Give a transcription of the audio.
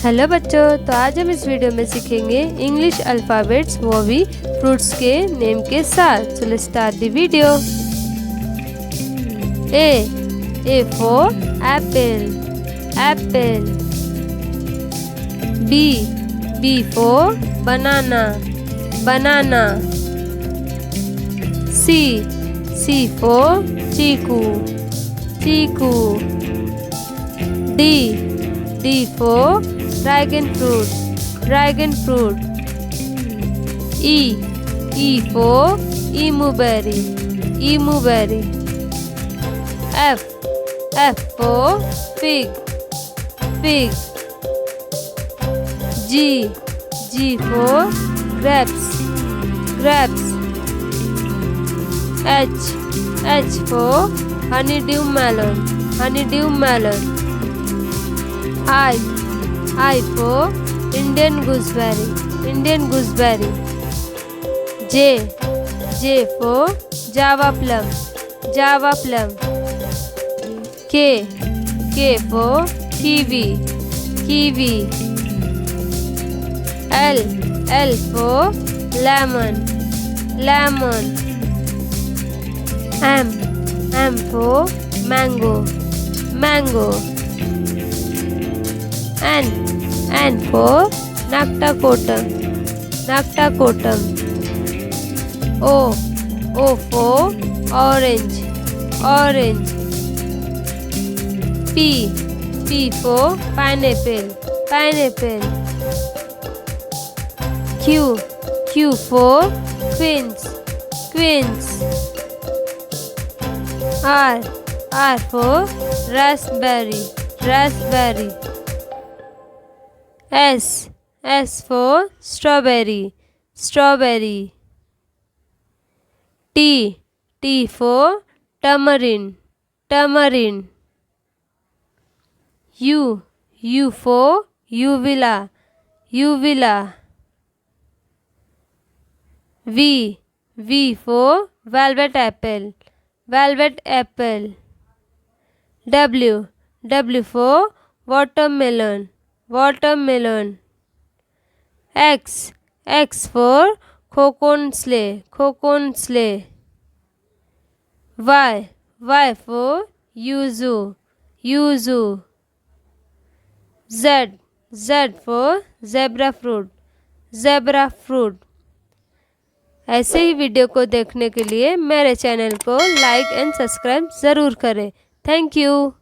Hello बच्चों, तो आज हम इस वीडियो में सीखेंगे इंग्लिश अल्फ़ाबेट्स, वो भी फ्रूट्स के नेम के साथ। So let's start the video. A for apple, apple. B for banana, banana. C for chikoo, chikoo. D for dragon fruit, dragon fruit. E for emu berry, emu berry. F for fig, fig. G for grapes, grapes. H for honeydew melon, honeydew melon. I for Indian gooseberry, Indian gooseberry. J for Java plum, Java plum. K for kiwi, kiwi. L for lemon, lemon. M for mango, mango. N for nactacotum, nactacotum. O for orange, orange. P for pineapple, pineapple. Q for quince, quince. R for raspberry, raspberry. S for strawberry, strawberry. T for tamarind, tamarind. U for uvula, uvula. V for velvet apple, velvet apple. W for watermelon, watermelon. X for cocoon sleigh, cocoon sleigh. Y for yuzu, yuzu. Z for zebra fruit, zebra fruit. ऐसे ही video को देखने के लिए मेरे channel को like and subscribe ज़रूर करें। Thank you.